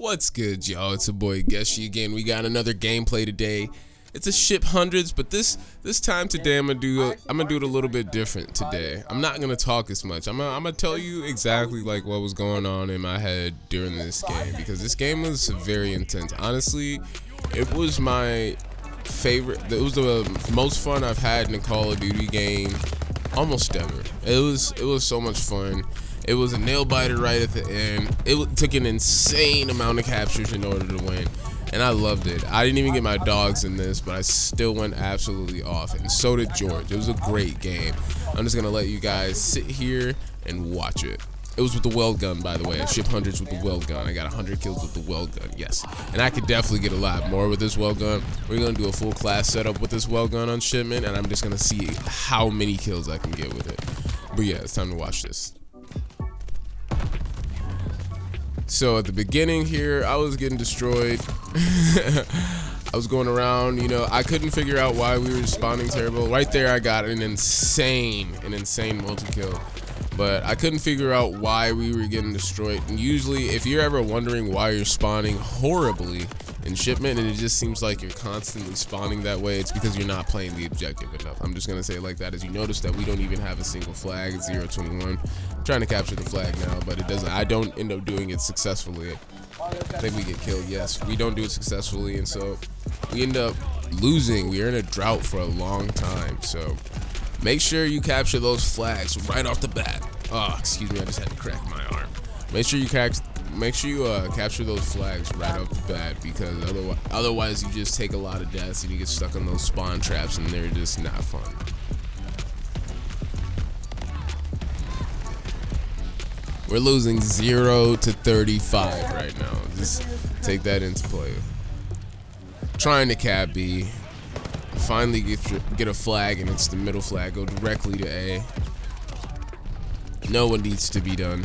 What's good, y'all? It's a boy Geshi again. We got another gameplay today. It's a ship hundreds, but this time today I'm gonna do it a little bit different today. I'm not gonna talk as much. I'm gonna tell you exactly like what was going on in my head during this game, because this game was very intense. Honestly, it was my favorite. It was the most fun I've had in a Call of Duty game almost ever. It was so much fun. It was a nail biter right at the end. It took an insane amount of captures in order to win, and I loved it. I didn't even get my dogs in this, but I still went absolutely off, and so did George. It was a great game. I'm just gonna let you guys sit here and watch it. It was with the Welgun, by the way. I ship hundreds with the Welgun. I got 100 kills with the Welgun, yes. And I could definitely get a lot more with this Welgun. We're gonna do a full class setup with this Welgun on Shipment, and I'm just gonna see how many kills I can get with it. But yeah, it's time to watch this. So at the beginning here, I was getting destroyed. I was going around, you know, I couldn't figure out why we were spawning terrible. Right there, I got an insane multi-kill. But I couldn't figure out why we were getting destroyed. And usually, if you're ever wondering why you're spawning horribly in Shipment, and it just seems like you're constantly spawning that way, it's because you're not playing the objective enough. I'm just gonna say it like that. As you notice that we don't even have a single flag. It's 0-21. I'm trying to capture the flag now, but it doesn't. I don't end up doing it successfully. I think we get killed. Yes, we don't do it successfully, and so we end up losing. We are in a drought for a long time. So make sure you capture those flags right off the bat. Oh, excuse me, I just had to crack my arm. Make sure you capture those flags right off the bat, because otherwise you just take a lot of deaths and you get stuck on those spawn traps, and they're just not fun. We're losing 0-35 right now. Just take that into play. Trying to cap B. Finally get a flag, and it's the middle flag. Go directly to A. No one needs to be done.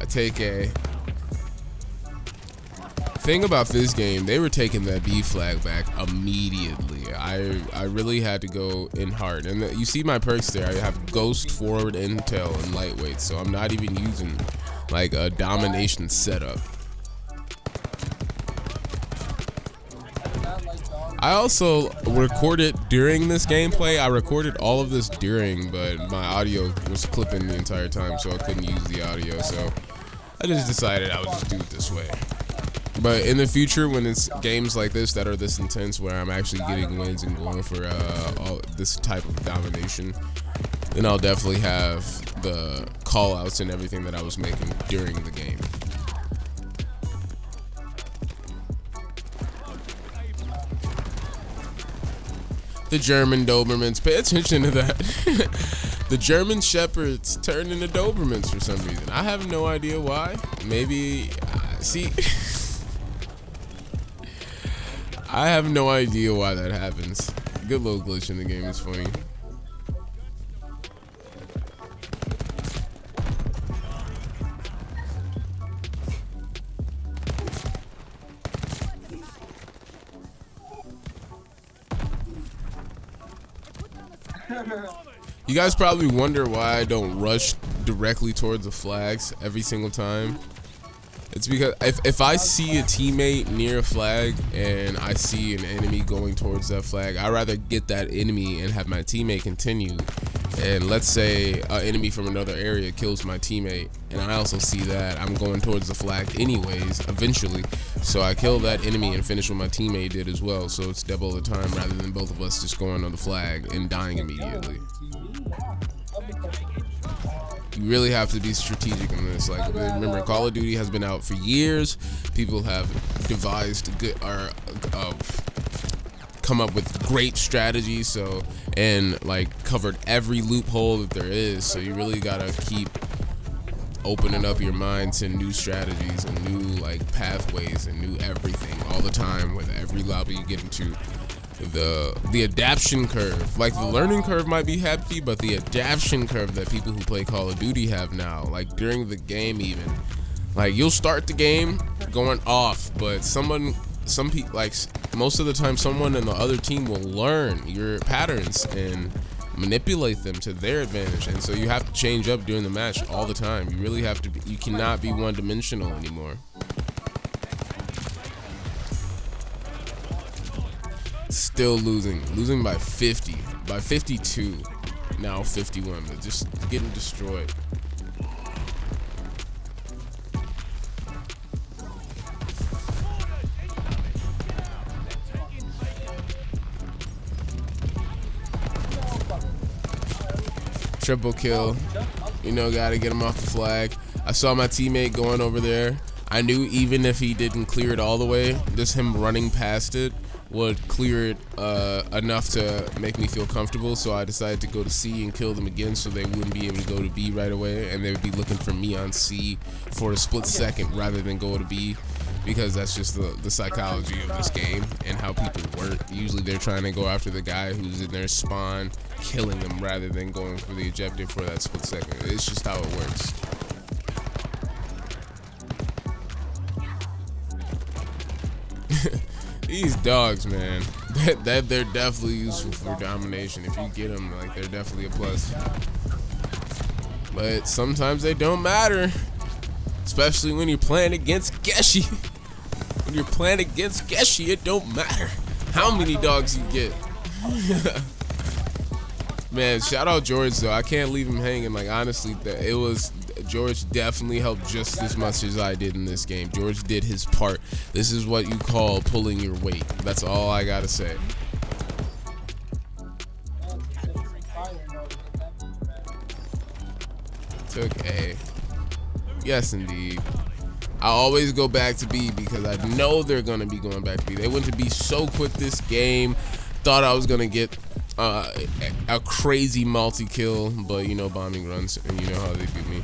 I take A. Thing about this game, they were taking that B flag back immediately. I really had to go in hard, and you see my perks there. I have ghost, forward, intel, and lightweight, so I'm not even using like a domination setup. I also recorded during this gameplay. I recorded all of this during, but my audio was clipping the entire time, so I couldn't use the audio. So I just decided I would just do it this way. But in the future, when it's games like this that are this intense, where I'm actually getting wins and going for all this type of domination, then I'll definitely have the call-outs and everything that I was making during the game. The German Dobermans, pay attention to that. The German Shepherds turned into Dobermans for some reason. I have no idea why. Maybe, see, I have no idea why that happens. Good little glitch in the game, it's funny. You guys probably wonder why I don't rush directly towards the flags every single time. It's because if I see a teammate near a flag and I see an enemy going towards that flag, I'd rather get that enemy and have my teammate continue. And let's say an enemy from another area kills my teammate, and I also see that, I'm going towards the flag anyways, eventually. So I kill that enemy and finish what my teammate did as well. So it's double the time rather than both of us just going on the flag and dying immediately. You really have to be strategic in this. Like, remember, Call of Duty has been out for years. People have devised good or come up with great strategies, so, and like covered every loophole that there is. So you really gotta keep opening up your mind to new strategies and new like pathways and new everything all the time with every lobby you get into. The adaption curve, like the learning curve might be hefty, but the adaption curve that people who play Call of Duty have now, like during the game even, like you'll start the game going off, but some people, like most of the time, someone in the other team will learn your patterns and manipulate them to their advantage. And so you have to change up during the match all the time. You really have to be, you cannot be one-dimensional anymore. Still losing by 50, by 52, now 51, but just getting destroyed. Triple kill, you know, gotta get him off the flag. I saw my teammate going over there. I knew even if he didn't clear it all the way, just him running past it would clear it enough to make me feel comfortable. So I decided to go to C and kill them again so they wouldn't be able to go to B right away, and they would be looking for me on C for a split second rather than go to B, because that's just the psychology of this game and how people work. Usually they're trying to go after the guy who's in their spawn, killing them rather than going for the objective for that split second. It's just how it works. These dogs, man, they're definitely useful for domination. If you get them, like, they're definitely a plus. But sometimes they don't matter, especially when you're playing against Geshi. When you're playing against Geshi, it don't matter how many dogs you get. Man, shout out George though. I can't leave him hanging. Like, honestly, it was George definitely helped just as much as I did in this game. George did his part. This is what you call pulling your weight. That's all I gotta say. Took A. Yes, indeed. I always go back to B because I know they're gonna be going back to B. They went to B so quick this game. Thought I was gonna get a crazy multi-kill, but you know, bombing runs, and you know how they do me.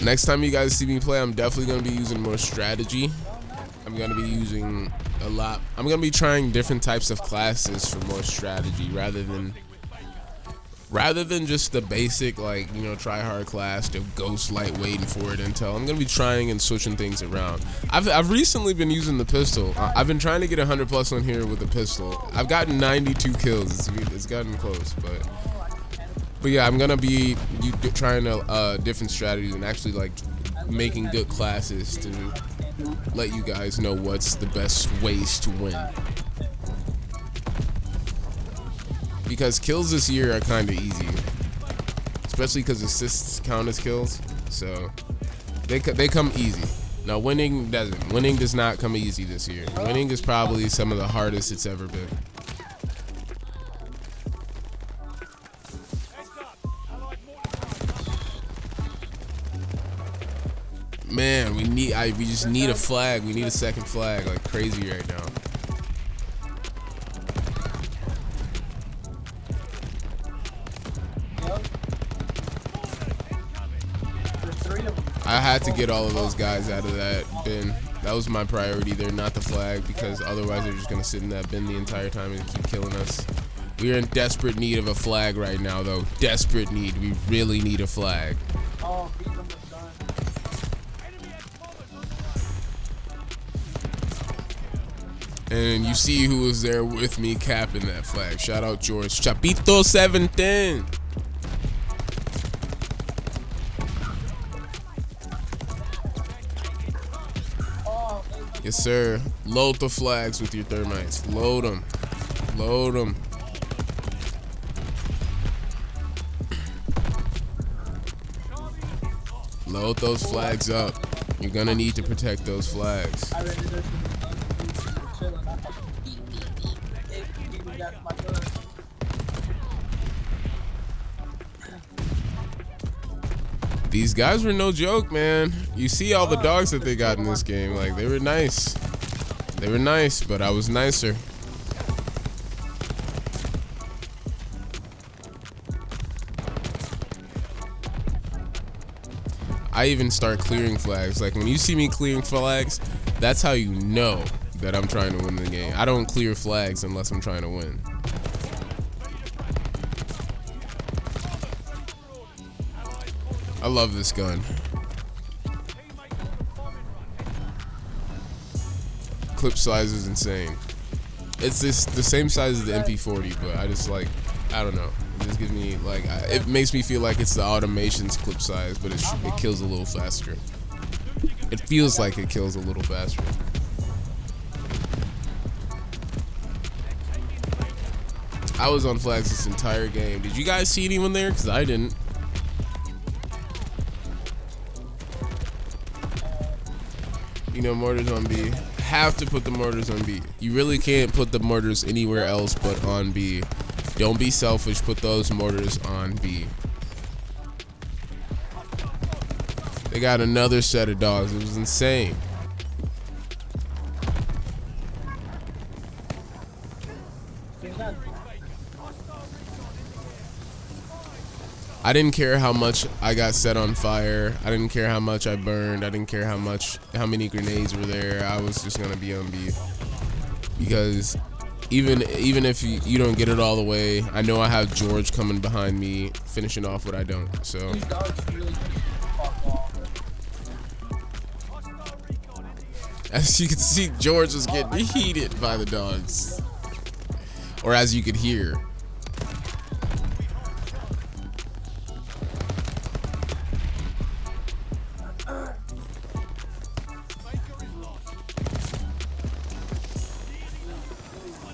Next time you guys see me play, I'm definitely gonna be using more strategy. I'm gonna be using a lot. I'm gonna be trying different types of classes for more strategy rather than just the basic, like, you know, try hard class to ghost lightweight and forward intel. I'm gonna be trying and switching things around. I've recently been using the pistol. I've been trying to get 100+ on here with the pistol. I've gotten 92 kills. It's gotten close, but yeah, I'm gonna be trying different strategies and actually like making good classes to let you guys know what's the best ways to win. Because kills this year are kind of easy, especially because assists count as kills, so they come easy. Now winning doesn't. Winning does not come easy this year. Winning is probably some of the hardest it's ever been. Man, we just need a flag. We need a second flag like crazy right now. I had to get all of those guys out of that bin. That was my priority. They're not the flag, because otherwise they're just gonna sit in that bin the entire time and keep killing us. We are in desperate need of a flag right now, though. Desperate need. We really need a flag. And you see who was there with me capping that flag. Shout out George. Chapito 17. Yes, sir. Load the flags with your thermites. Load them. Load them. Load those flags up. You're gonna need to protect those flags. These guys were no joke, man. You see all the dogs that they got in this game. Like, they were nice. They were nice, but I was nicer. I even start clearing flags. Like, when you see me clearing flags, that's how you know that I'm trying to win the game. I don't clear flags unless I'm trying to win. I love this gun. clip size is insane. It's the same size as the MP40, but I just like, I don't know. It just gives me like, it makes me feel like it's the Automation's clip size, but it kills a little faster. It feels like it kills a little faster. I was on flags this entire game. Did you guys see anyone there? Because I didn't. You know, mortars on B. Have to put the mortars on B. You really can't put the mortars anywhere else but on B. Don't be selfish. Put those mortars on B. They got another set of dogs. It was insane. I didn't care how much I got set on fire. I didn't care how much I burned. I didn't care how many grenades were there. I was just gonna be on B, because even if you don't get it all the way, I know I have George coming behind me, finishing off what I don't. So as you can see, George was getting heated by the dogs, or as you could hear.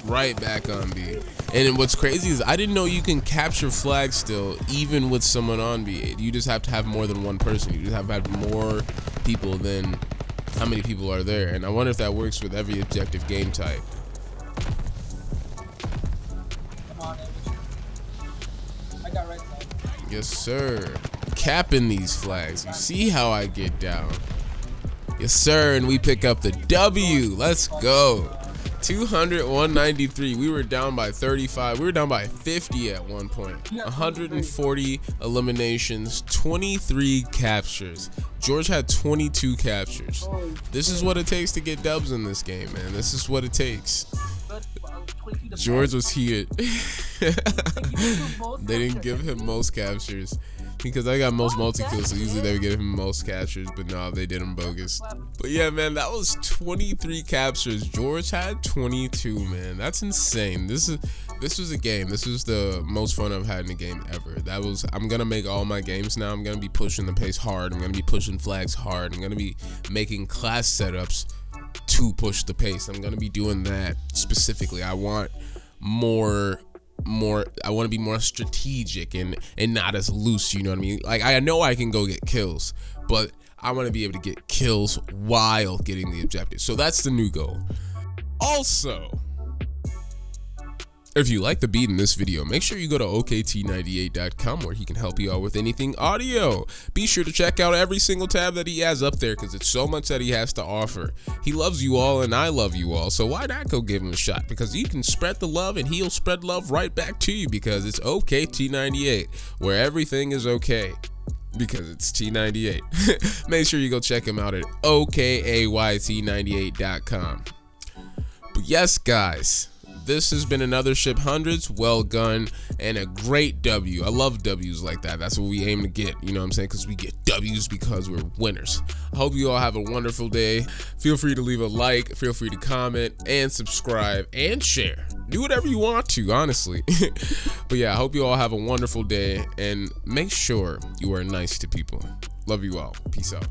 Right back on B. And what's crazy is I didn't know you can capture flags still, even with someone on B. You just have to have more than one person. You just have to have more people than how many people are there. And I wonder if that works with every objective game type. Yes, sir. Capping these flags. You see how I get down. Yes, sir. And we pick up the W. Let's go. 200, 193. We were down by 35. We were down by 50 at one point. 140 eliminations, 23 captures. George had 22 captures. This is what it takes to get dubs in this game, man. This is what it takes. George was heated. They didn't give him most captures because I got most multi-kills, so usually they would give him most captures, but no, they did him bogus. But yeah, man, that was 23 captures. George had 22, man. That's insane. This was a game. This was the most fun I've had in a game ever. I'm gonna make all my games now. I'm gonna be pushing the pace hard. I'm gonna be pushing flags hard. I'm gonna be making class setups to push the pace. I'm gonna be doing that specifically. I want I want to be more strategic and not as loose, you know what I mean? Like, I know I can go get kills, but I want to be able to get kills while getting the objective. So that's the new goal. Also, if you like the beat in this video, make sure you go to okt98.com where he can help you out with anything audio. Be sure to check out every single tab that he has up there because it's so much that he has to offer. He loves you all and I love you all, so why not go give him a shot? Because you can spread the love and he'll spread love right back to you because it's OKT98 where everything is okay. Because it's T98. Make sure you go check him out at okayt98.com. But yes, guys, this has been another Ship Hundreds, Welgun, and a great W. I love W's like that. That's what we aim to get, you know what I'm saying? Because we get W's because we're winners. I hope you all have a wonderful day. Feel free to leave a like, feel free to comment, and subscribe, and share. Do whatever you want to, honestly. But yeah, I hope you all have a wonderful day, and make sure you are nice to people. Love you all. Peace out.